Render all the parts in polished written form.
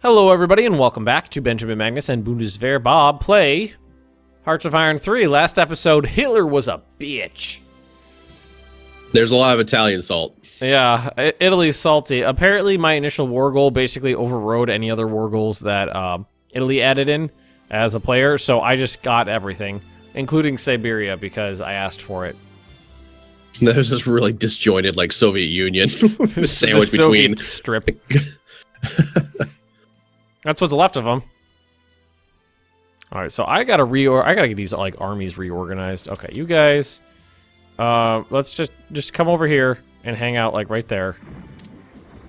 Hello everybody and welcome back to Benjamin Magnus and Bundeswehr Bob play Hearts of Iron 3. Last episode, Hitler was a bitch. There's a lot of Italian salt. Yeah, Italy's salty. Apparently my initial war goal basically overrode any other war goals that Italy added in as a player, so I just got everything, including Siberia because I asked for it. There's this really disjointed, like, Soviet Union sandwich the Soviet between... strip. That's what's left of them. All right, so I gotta get these like armies reorganized. Okay, you guys, let's just come over here and hang out like right there,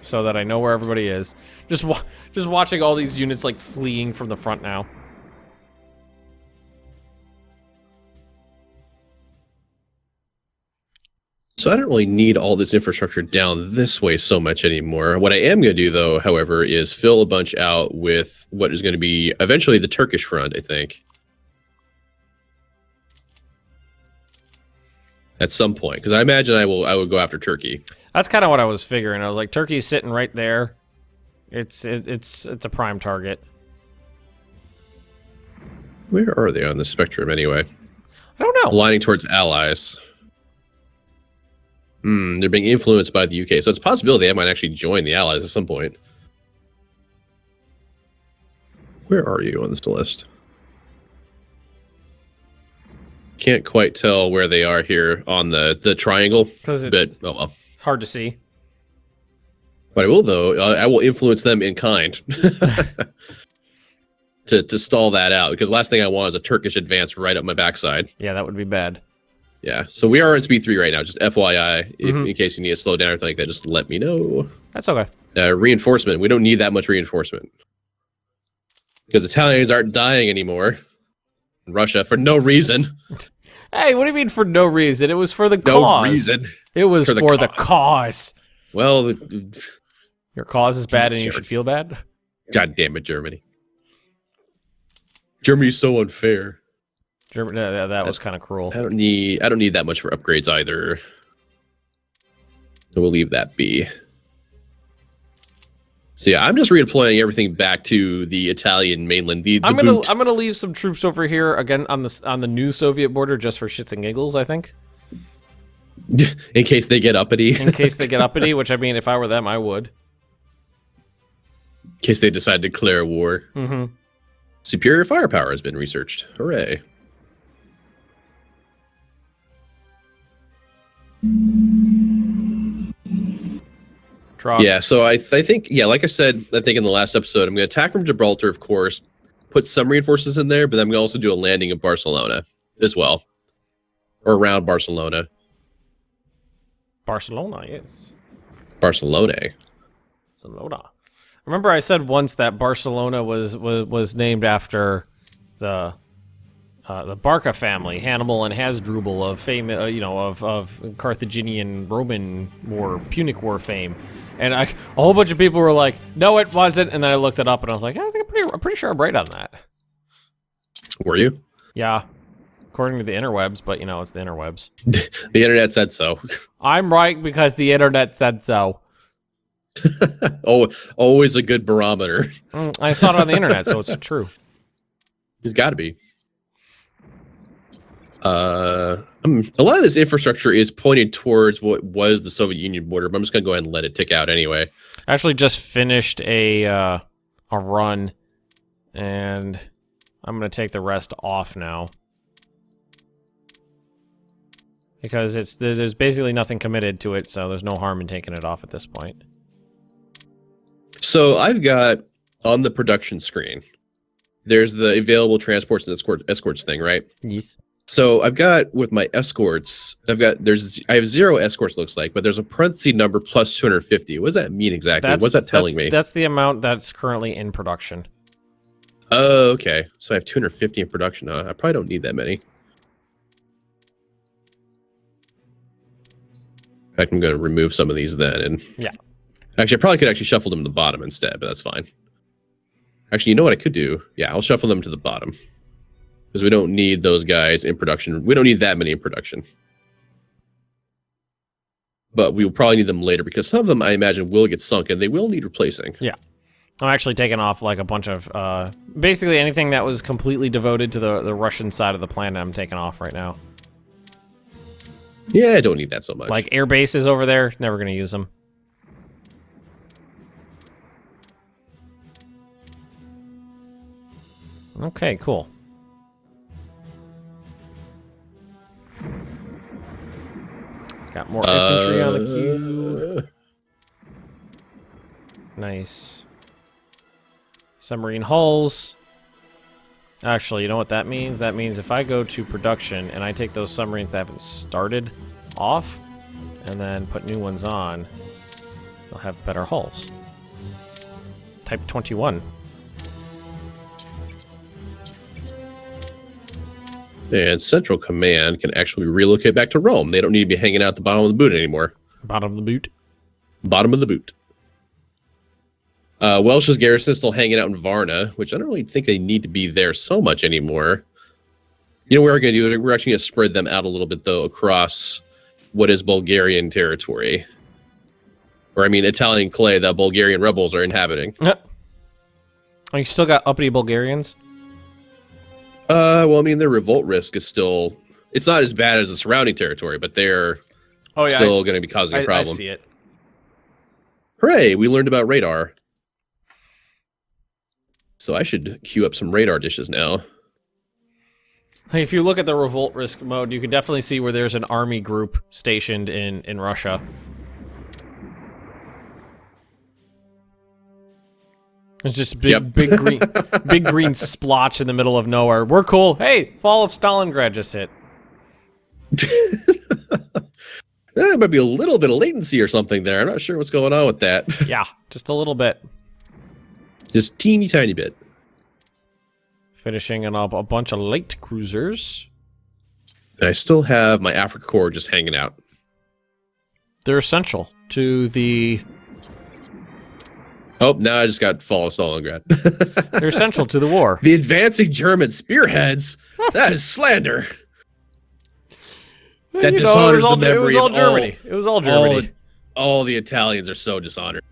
so that I know where everybody is. Just watching all these units like fleeing from the front now. So I don't really need all this infrastructure down this way so much anymore. What I am going to do, though, however, is fill a bunch out with what is going to be eventually the Turkish front, I think. At some point, because I imagine I will go after Turkey. That's kind of what I was figuring. I was like, Turkey's sitting right there. It's a prime target. Where are they on the spectrum anyway? I don't know. Aligning towards allies. They're being influenced by the UK, so it's a possibility they might actually join the Allies at some point. Where are you on this list? Can't quite tell where they are here on the triangle, but oh well. It's hard to see. But I will, though. I will influence them in kind to stall that out, because last thing I want is a Turkish advance right up my backside. Yeah, that would be bad. Yeah, so we are in speed 3 right now, just FYI. If, in case you need to slow down or anything like that, just let me know. That's okay. Reinforcement. We don't need that much reinforcement. Because Italians aren't dying anymore. In Russia, for no reason. Hey, what do you mean for no reason? It was for the cause. No reason. It was for the cause. Well, your cause is bad and you should feel bad? God damn it, Germany. Germany's so unfair. Germany, that was kind of cruel. I don't need that much for upgrades either. So we'll leave that be. So yeah, I'm just redeploying everything back to the Italian mainland. I'm gonna leave some troops over here again on the new Soviet border just for shits and giggles. I think. In case they get uppity. In case they get uppity, which I mean, if I were them, I would. In case they decide to declare war. Superior firepower has been researched. Hooray. Drop. Yeah, so I think, yeah, like I said, I think in the last episode, I'm going to attack from Gibraltar, of course, put some reinforcements in there, but then I'm going to also do a landing in Barcelona as well. Or around Barcelona. Barcelona, yes. Barcelona. Barcelona. Remember I said once that Barcelona was named after the Barca family, Hannibal and Hasdrubal of fame, of Carthaginian Roman War, Punic War fame, and a whole bunch of people were like, "No, it wasn't," and then I looked it up and I was like, "I think I'm pretty sure I'm right on that." Were you? Yeah, according to the interwebs, but it's the interwebs. The internet said so. I'm right because the internet said so. Oh, always a good barometer. I saw it on the internet, so it's true. It's got to be. A lot of this infrastructure is pointed towards what was the Soviet Union border, but I'm just gonna go ahead and let it tick out anyway. I actually just finished a run, and I'm gonna take the rest off now because there's basically nothing committed to it, so there's no harm in taking it off at this point. So I've got on the production screen, there's the available transports and escorts thing, right? Yes. So I've got with my escorts, I have 0 escorts looks like, but there's a parenthesis number plus 250. What does that mean exactly? What's that telling me? That's the amount that's currently in production. Oh, okay. So I have 250 in production. I probably don't need that many. In fact, I'm going to remove some of these then. And yeah. Actually, I probably could actually shuffle them to the bottom instead, but that's fine. Actually, you know what I could do? Yeah, I'll shuffle them to the bottom. Because we don't need those guys in production. We don't need that many in production. But we will probably need them later because some of them, I imagine, will get sunk and they will need replacing. Yeah. I'm actually taking off like a bunch of, basically anything that was completely devoted to the Russian side of the planet. I'm taking off right now. Yeah, I don't need that so much. Like air bases over there, never gonna use them. Okay, cool. Got more infantry on the queue. Nice. Submarine hulls. Actually, you know what that means? That means if I go to production and I take those submarines that haven't started off and then put new ones on, they'll have better hulls. Type 21. And Central Command can actually relocate back to Rome. They don't need to be hanging out at the bottom of the boot anymore. Bottom of the boot. Bottom of the boot. Welsh's garrison is still hanging out in Varna, which I don't really think they need to be there so much anymore. You know what we're going to do? We're actually going to spread them out a little bit, though, across what is Bulgarian territory. Or, I mean, Italian clay that Bulgarian rebels are inhabiting. Yep. Oh, you still got uppity Bulgarians? Well, I mean, their revolt risk is still... It's not as bad as the surrounding territory, but they're still going to be causing a problem. I see it. Hooray, we learned about radar. So I should queue up some radar dishes now. Hey, if you look at the revolt risk mode, you can definitely see where there's an army group stationed in Russia. It's just big green big green splotch in the middle of nowhere. We're cool. Hey, fall of Stalingrad just hit. There might be a little bit of latency or something there. I'm not sure what's going on with that. Yeah, just a little bit. Just teeny tiny bit. Finishing up a bunch of light cruisers. I still have my Africa Corps just hanging out. They're essential to the... Oh, now I just got fall of Stalingrad. They're essential to the war. The advancing German spearheads? That is slander. That dishonors the memory of Germany. It was all Germany. All the Italians are so dishonored.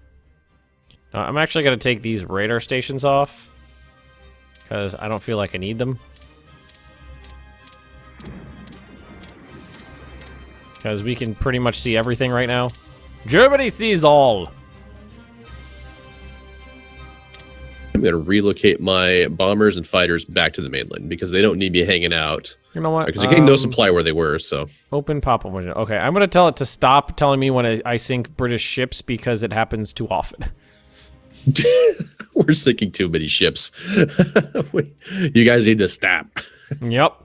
I'm actually going to take these radar stations off because I don't feel like I need them. Because we can pretty much see everything right now. Germany sees all. I'm going to relocate my bombers and fighters back to the mainland because they don't need to be hanging out. You know what? Because they're getting no supply where they were, so. Open pop-up window. Okay, I'm going to tell it to stop telling me when I sink British ships because it happens too often. We're sinking too many ships. You guys need to stop. Yep.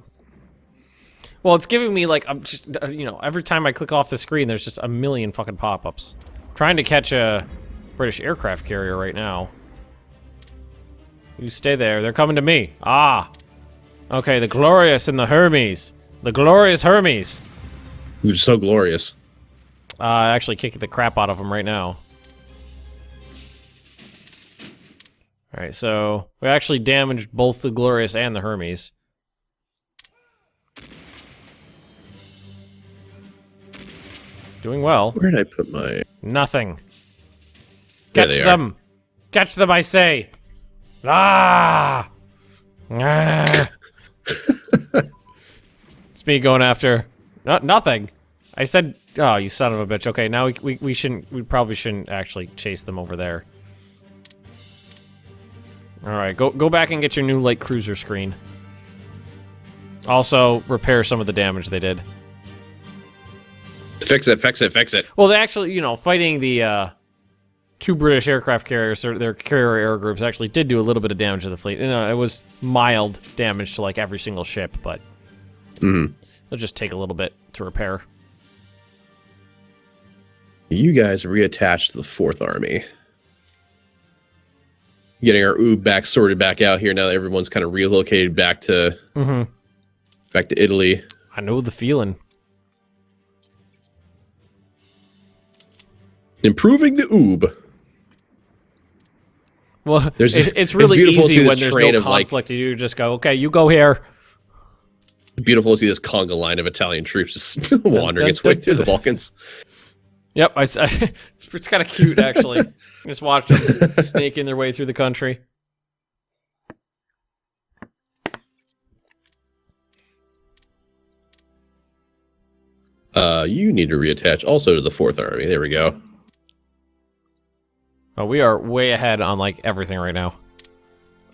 Well, it's giving me like, I'm just, you know, every time I click off the screen, there's just a million fucking pop-ups. Trying to catch a British aircraft carrier right now. You stay there. They're coming to me. Ah. Okay, the Glorious and the Hermes. The Glorious Hermes. Who's so glorious. Actually kicking the crap out of them right now. Alright, so we actually damaged both the Glorious and the Hermes. Doing well. Where did I put my... Nothing. There Catch they them! Catch them, I say! Ah! Ah! It's me going after... nothing! I said... Oh, you son of a bitch. Okay, now we shouldn't... We probably shouldn't actually chase them over there. Alright, go back and get your new light cruiser screen. Also, repair some of the damage they did. Fix it, fix it, fix it. Well, they actually, you know, fighting the two British aircraft carriers, their carrier air groups actually did do a little bit of damage to the fleet. You know, it was mild damage to like every single ship, but it'll just take a little bit to repair. You guys reattached to the 4th Army. Getting our oob back sorted back out here now that everyone's kind of relocated back to back to Italy. I know the feeling. Improving the oob. Well, it's really easy when there's no conflict. You just go, okay, you go here. Beautiful to see this conga line of Italian troops just wandering its way through the Balkans. Yep, it's kind of cute actually. Just watch them snaking their way through the country. You need to reattach also to the 4th Army. There we go. Oh, we are way ahead on like everything right now.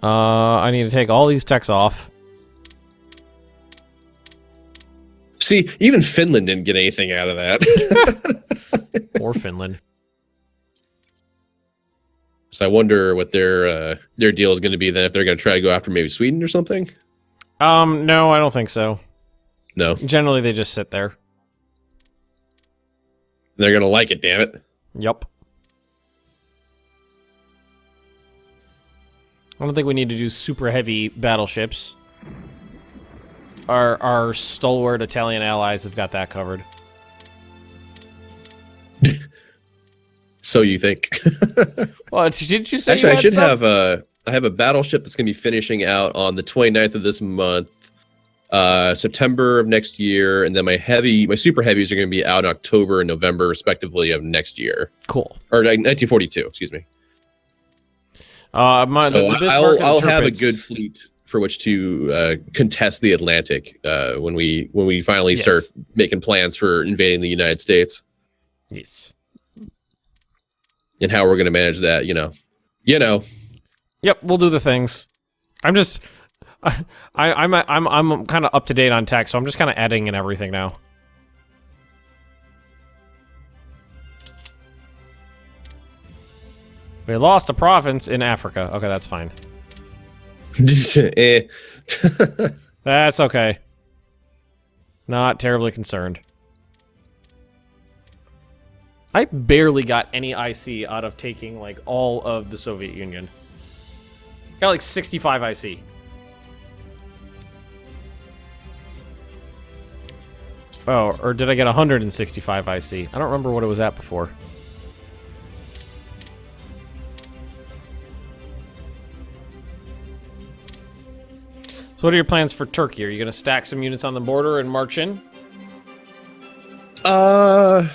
I need to take all these techs off. See, even Finland didn't get anything out of that. Or Finland. So I wonder what their deal is going to be then, if they're going to try to go after maybe Sweden or something. No, I don't think so. No, Generally, they just sit there. they're going to like it. Damn it. Yep. I don't think we need to do super heavy battleships. Our stalwart Italian allies have got that covered. So you think? Well, did you say? Actually, you I should some? have I have a battleship that's going to be finishing out on the 29th of this month, September of next year, and then my super heavies are going to be out in October and November, respectively, of next year. Cool. Or 1942, excuse me. So I'll have a good fleet for which to contest the Atlantic when we finally start making plans for invading the United States. Yes. And how we're going to manage that, you know. Yep, we'll do the things. I'm just, I'm kind of up to date on tech, so I'm just kind of adding in everything now. We lost a province in Africa. Okay, that's fine. That's okay. Not terribly concerned. I barely got any IC out of taking, like, all of the Soviet Union. Got, like, 65 IC. Oh, or did I get 165 IC? I don't remember what it was at before. So what are your plans for Turkey? Are you going to stack some units on the border and march in? Well,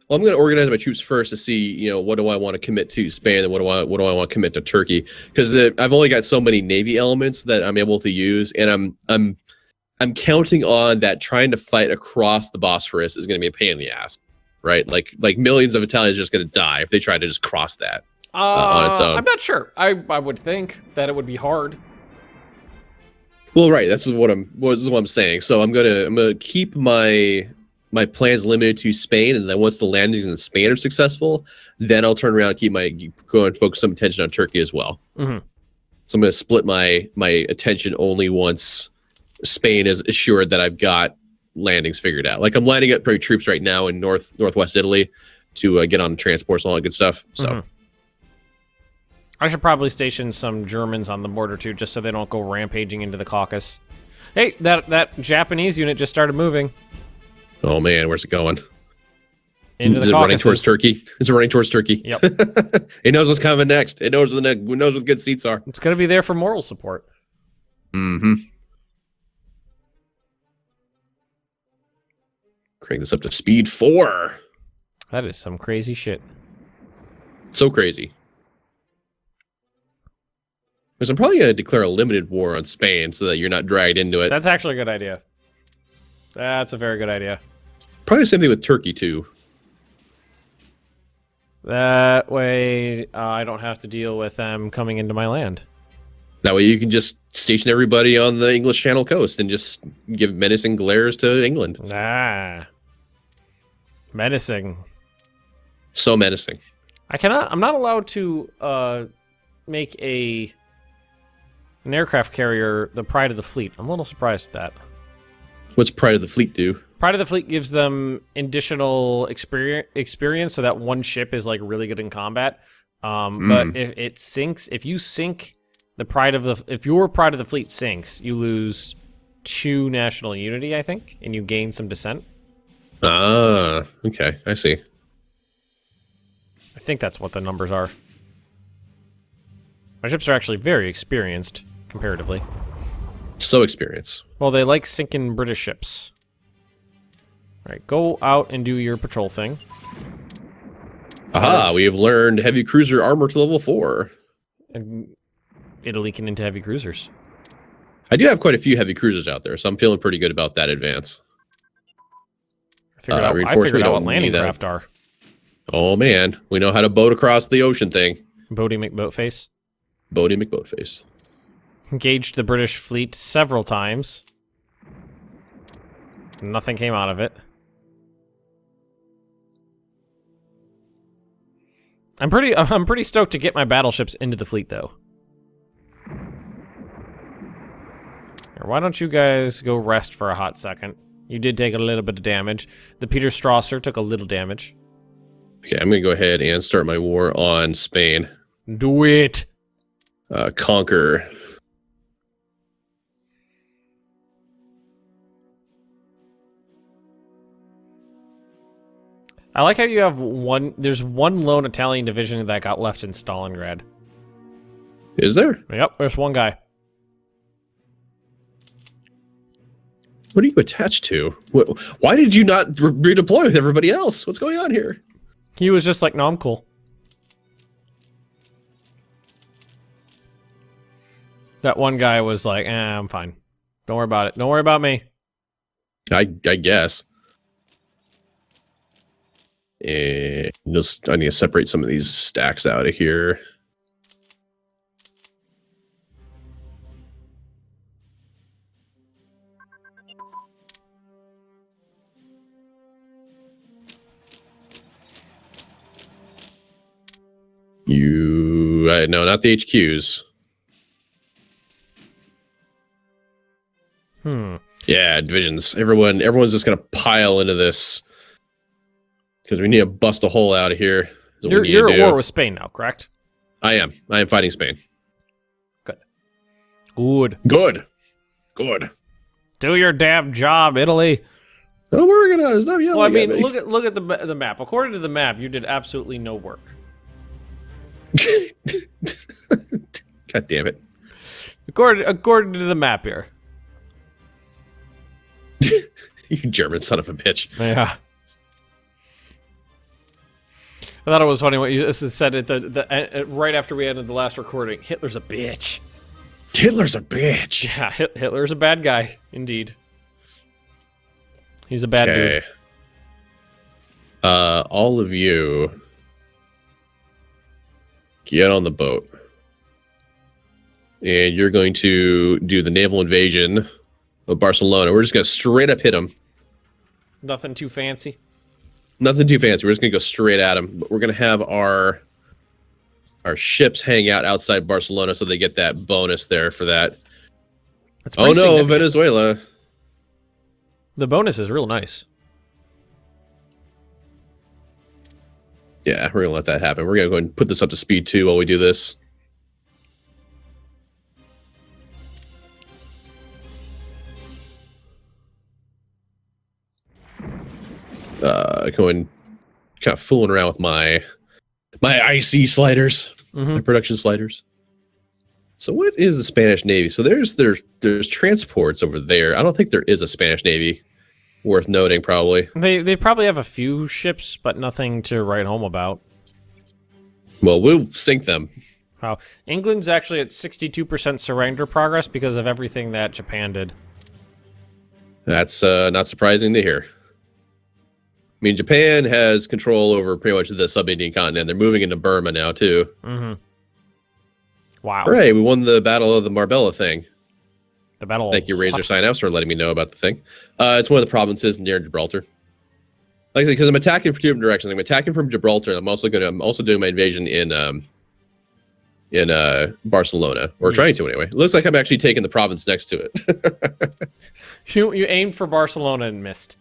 I'm going to organize my troops first to see, you know, what do I want to commit to Spain and what do I want to commit to Turkey? Because I've only got so many Navy elements that I'm able to use, and I'm counting on that trying to fight across the Bosphorus is going to be a pain in the ass, right? Like millions of Italians are just going to die if they try to just cross that on its own. I'm not sure. I would think that it would be hard. Well, right. That's what I'm saying. So I'm gonna keep my plans limited to Spain, and then once the landings in Spain are successful, then I'll turn around and go and focus some attention on Turkey as well. Mm-hmm. So I'm gonna split my attention only once Spain is assured that I've got landings figured out. Like I'm lining up troops right now in northwest Italy to get on transports and all that good stuff. So. Mm-hmm. I should probably station some Germans on the border too, just so they don't go rampaging into the Caucasus. Hey, that Japanese unit just started moving. Oh man, where's it going? Into the Caucasus. Is it running towards Turkey? Is it running towards Turkey? Yep. It knows what's coming next. It knows what good seats are. It's gonna be there for moral support. Mm-hmm. Crank this up to speed 4. That is some crazy shit. So crazy. Because I'm probably going to declare a limited war on Spain so that you're not dragged into it. That's actually a good idea. That's a very good idea. Probably the same thing with Turkey, too. That way, I don't have to deal with them coming into my land. That way you can just station everybody on the English Channel coast and just give menacing glares to England. Ah. Menacing. So menacing. I'm not allowed to make an aircraft carrier the pride of the fleet. I'm a little surprised at that. What's Pride of the Fleet do? Pride of the Fleet gives them additional experience so that one ship is like really good in combat. But if you sink if your Pride of the Fleet sinks, you lose 2 national unity, I think, and you gain some dissent. Ah, okay, I see. I think that's what the numbers are. My ships are actually very experienced, comparatively. So experienced. Well, they like sinking British ships. Right, go out and do your patrol thing. Aha, we have learned heavy cruiser armor to level 4. And it'll leak into heavy cruisers. I do have quite a few heavy cruisers out there, so I'm feeling pretty good about that advance. I figured out what landing craft are. Oh man, we know how to boat across the ocean thing. Bodie McBoatface. Bodie McBoatface. Engaged the British fleet several times. Nothing came out of it. I'm pretty stoked to get my battleships into the fleet, though. Here, why don't you guys go rest for a hot second? You did take a little bit of damage. The Peter Strasser took a little damage. Okay, I'm gonna go ahead and start my war on Spain. Do it. Conquer. I like how you have there's one lone Italian division that got left in Stalingrad. Is there? Yep, there's one guy. What are you attached to? Why did you not redeploy with everybody else? What's going on here? He was just like, no, I'm cool. That one guy was like, I'm fine. Don't worry about it. Don't worry about me. I guess. And I need to separate some of these stacks out of here. No, not the HQs. Yeah, divisions. Everyone's just gonna pile into this because we need to bust a hole out of here. You're at war with Spain now, correct? I am fighting Spain. Good. Good. Good. Good. Do your damn job, Italy. Oh, we're gonna stop yelling. Well, I mean, look at the map. According to the map, you did absolutely no work. God damn it. According to the map here. You German son of a bitch. Yeah. I thought it was funny what you just said at right after we ended the last recording. Hitler's a bitch. Hitler's a bitch. Yeah, Hitler's a bad guy, indeed. He's a bad dude. All of you get on the boat. And you're going to do the naval invasion of Barcelona. We're just going to straight up hit them. Nothing too fancy. Nothing too fancy. We're just going to go straight at them. But we're going to have our ships hang out outside Barcelona so they get that bonus there for that. Oh no, Venezuela. The bonus is real nice. Yeah, we're going to let that happen. We're going to go ahead and put this up to speed 2 while we do this. Going kind of fooling around with my IC sliders, my production sliders. So what is the Spanish Navy? So there's transports over there. I don't think there is a Spanish Navy worth noting, probably. They probably have a few ships, but nothing to write home about. Well, we'll sink them. Wow. England's actually at 62% surrender progress because of everything that Japan did. That's not surprising to hear. I mean, Japan has control over pretty much the sub-Indian continent. They're moving into Burma now, too. Wow. Hooray, we won the Battle of the Marbella thing. The battle. Thank you, Razor Sign Ups, for letting me know about the thing. It's one of the provinces near Gibraltar. Like I said, because I'm attacking from 2 different directions. I'm attacking from Gibraltar. I'm also doing my invasion in Barcelona, or trying to anyway. It looks like I'm actually taking the province next to it. You aimed for Barcelona and missed.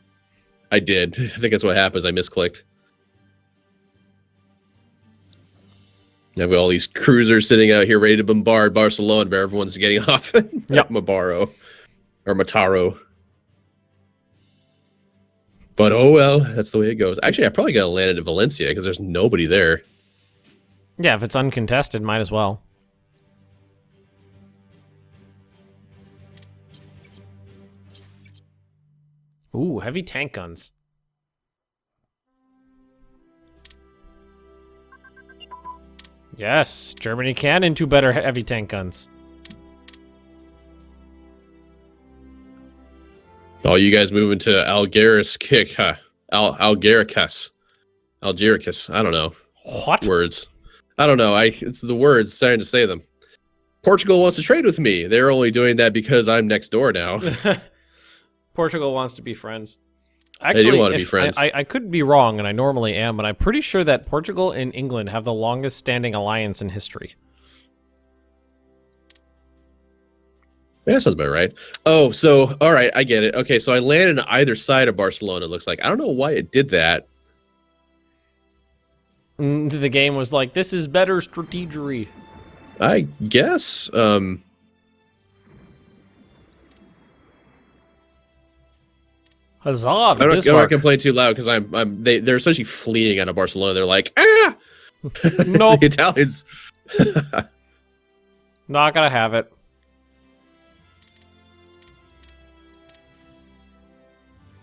I did. I think that's what happens. I misclicked. I've got all these cruisers sitting out here ready to bombard Barcelona, but everyone's getting off at Mabaro or Mataro. But oh well, that's the way it goes. Actually, I probably got to land it in Valencia because there's nobody there. Yeah, if it's uncontested, might as well. Ooh, heavy tank guns. Yes, Germany can into better heavy tank guns. Oh, you guys moving to Algerus kick, huh? Algericus. Algericus. I don't know. What? Words. I don't know. It's the words starting to say them. Portugal wants to trade with me. They're only doing that because I'm next door now. Portugal wants to be friends. They do want to be friends. I could be wrong, and I normally am, but I'm pretty sure that Portugal and England have the longest standing alliance in history. Yeah, that sounds about right. Oh, so, all right, I get it. Okay, so I landed on either side of Barcelona, it looks like. I don't know why it did that. The game was like, this is better strategery. I guess. Huzzah! I'm not gonna complain too loud because they're essentially fleeing out of Barcelona. They're like, ah, nope. The Italians. Not gonna have it.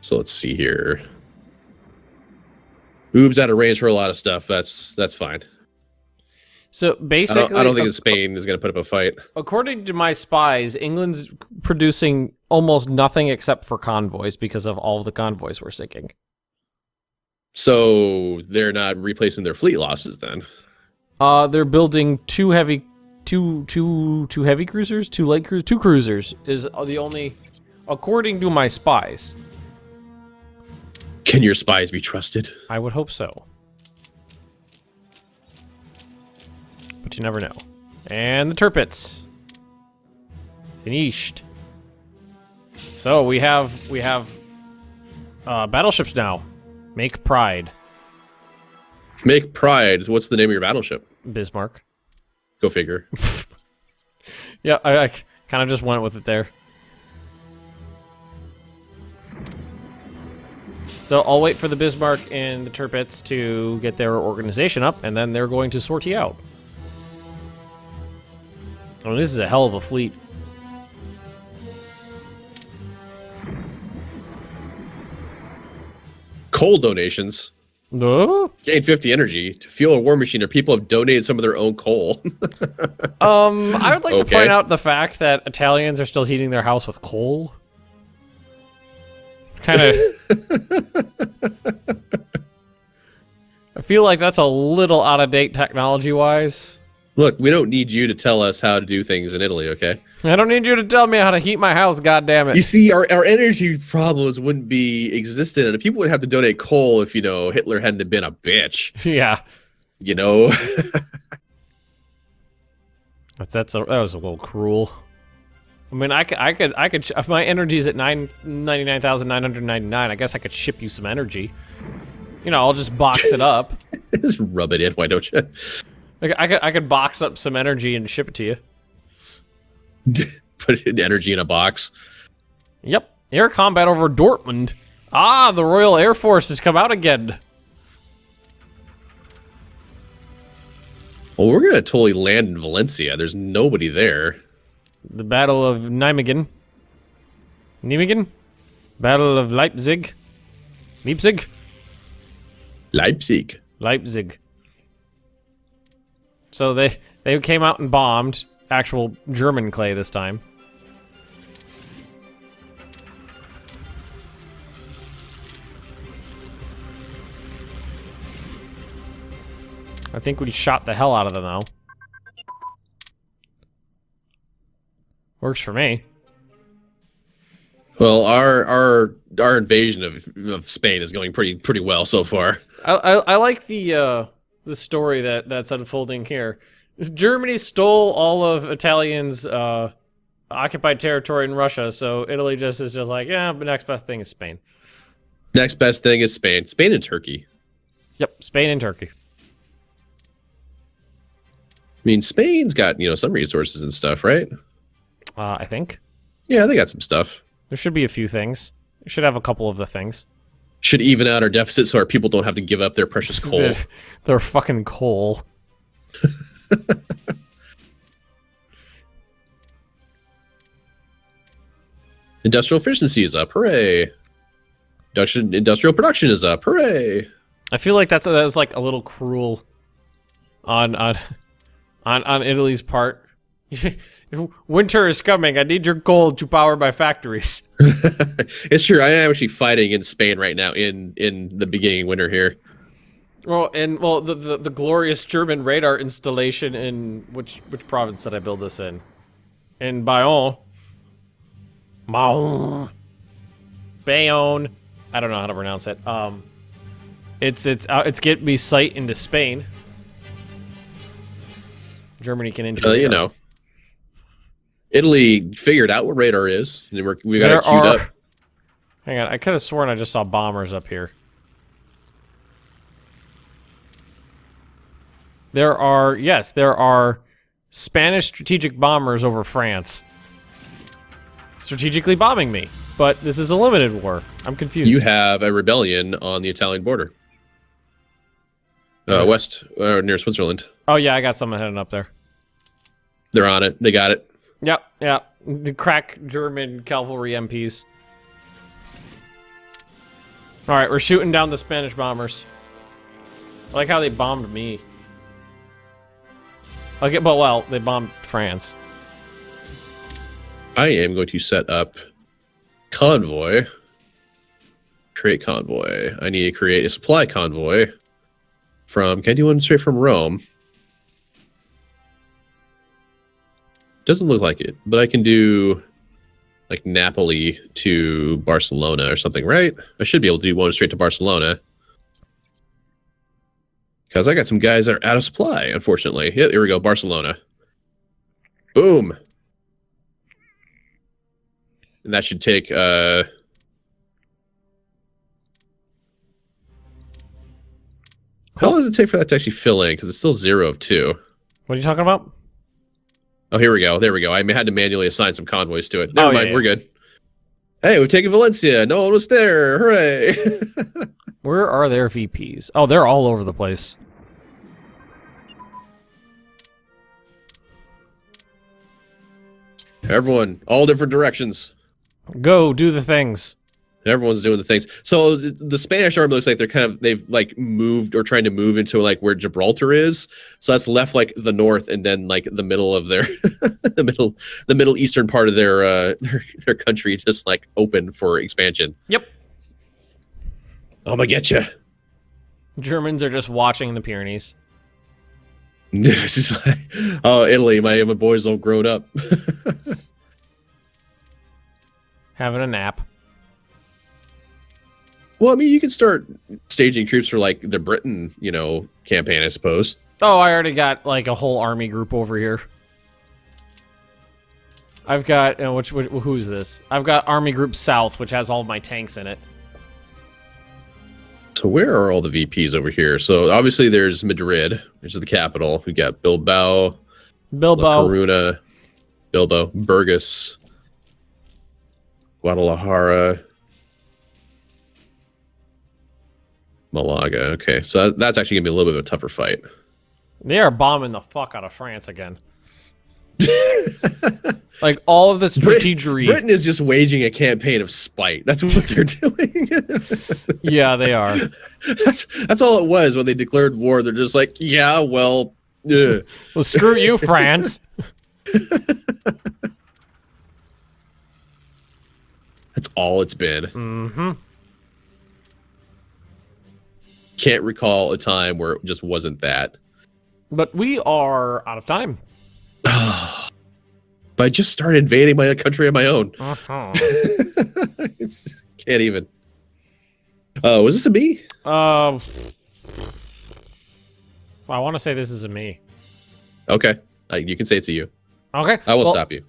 So let's see here. Boob's out of range for a lot of stuff. That's fine. So basically, I don't think that Spain is going to put up a fight. According to my spies, England's producing almost nothing except for convoys because of all of the convoys we're sinking. So they're not replacing their fleet losses then. They're building two heavy cruisers, two light cruisers, two cruisers is the only, according to my spies. Can your spies be trusted? I would hope so. But you never know. And the Tirpitz. Finished. So we have battleships now. Make Pride. Make Pride. What's the name of your battleship? Bismarck. Go figure. Yeah, I kind of just went with it there. So I'll wait for the Bismarck and the Tirpitz to get their organization up, and then they're going to sortie out. Oh, this is a hell of a fleet. Coal donations. No? Gain 50 energy to fuel a war machine, or people have donated some of their own coal. I would like to point out the fact that Italians are still heating their house with coal. Kind of. I feel like that's a little out of date technology-wise. Look, we don't need you to tell us how to do things in Italy, okay? I don't need you to tell me how to heat my house, goddammit. You see, our energy problems wouldn't be existent, and people would have to donate coal if, Hitler hadn't been a bitch. Yeah. That was a little cruel. I mean, I could if my energy's at 99,999, I guess I could ship you some energy. I'll just box it up. Just rub it in, why don't you? I could box up some energy and ship it to you. Put energy in a box. Yep. Air combat over Dortmund. Ah, the Royal Air Force has come out again. Well, we're going to totally land in Valencia. There's nobody there. The Battle of Nijmegen. Battle of Leipzig. Leipzig. So they came out and bombed actual German clay this time. I think we shot the hell out of them though. Works for me. Well, our invasion of Spain is going pretty well so far. I like the story that's unfolding here. Germany stole all of Italians' occupied territory in Russia, so Italy is just like, yeah, the next best thing is Spain. Next best thing is Spain. Spain and Turkey. Yep, Spain and Turkey. I mean, Spain's got, some resources and stuff, right? I think. Yeah, they got some stuff. There should be a few things. We should have a couple of the things. Should even out our deficit so our people don't have to give up their precious coal. Their fucking coal. Industrial efficiency is up. Hooray. Industrial production is up. Hooray. I feel like that's like a little cruel on on Italy's part. Winter is coming. I need your gold to power my factories. It's true. I am actually fighting in Spain right now in the beginning of winter here. Well, the glorious German radar installation in which province did I build this in? In Bayonne. Bayonne. I don't know how to pronounce it. It's getting me sight into Spain. Germany can enter. You know, Italy figured out what radar is, and we got it queued up. Hang on, I could have sworn I just saw bombers up here. There are Spanish strategic bombers over France. Strategically bombing me, but this is a limited war. I'm confused. You have a rebellion on the Italian border. West, near Switzerland. Oh yeah, I got someone heading up there. They're on it. They got it. Yep. The crack German cavalry MPs. All right, we're shooting down the Spanish bombers. I like how they bombed me. Okay, but well, they bombed France. I am going to set up convoy. Create convoy. I need to create a supply convoy from. Can I do one straight from Rome? Doesn't look like it, but I can do like Napoli to Barcelona or something, right? I should be able to do one straight to Barcelona. Because I got some guys that are out of supply, unfortunately. Yeah, here we go, Barcelona. Boom. And that should take how long does it take for that to actually fill in? Because it's still 0 of 2. What are you talking about? Oh, here we go. There we go. I had to manually assign some convoys to it. Never mind. Yeah. We're good. Hey, we've taken Valencia. No one was there. Hooray. Where are their VPs? Oh, they're all over the place. Everyone, all different directions. Go, do the things. Everyone's doing the things. So the Spanish army looks like they've like moved or trying to move into like where Gibraltar is. So that's left like the north and then like the middle of their the middle eastern part of their country just like open for expansion. Yep. I'm gonna get you. Germans are just watching the Pyrenees. It's just like, oh, Italy, my boys all grown up. Having a nap. Well, I mean, you can start staging troops for like the Britain, campaign, I suppose. Oh, I already got like a whole army group over here. I've got who's this? I've got Army Group South, which has all of my tanks in it. So where are all the VPs over here? So obviously there's Madrid, which is the capital. We got Bilbao, La Coruna, Burgos, Guadalajara, Malaga. Okay, so that's actually gonna be a little bit of a tougher fight. They are bombing the fuck out of France again. Like all of the strategery. Britain is just waging a campaign of spite. That's what they're doing. Yeah, they are. That's all it was when they declared war. They're just like, yeah, well, well, screw you, France. That's all it's been. Mm-hmm. Can't recall a time where it just wasn't that. But we are out of time. But I just started invading my country on my own. Uh-huh. Can't even. Was this a me? Well, I want to say this is a me. Okay. You can say it's a you. Okay. I will stop you.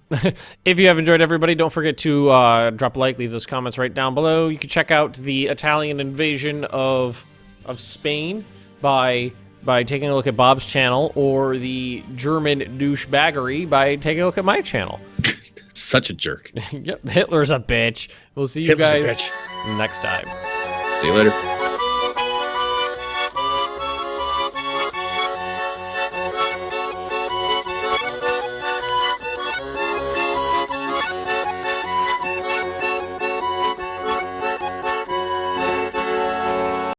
If you have enjoyed, everybody, don't forget to drop a like, leave those comments right down below. You can check out the Italian invasion of Spain by taking a look at Bob's channel, or the German douchebaggery by taking a look at my channel. Such a jerk. Yep, Hitler's a bitch. We'll see you guys next time. See you later.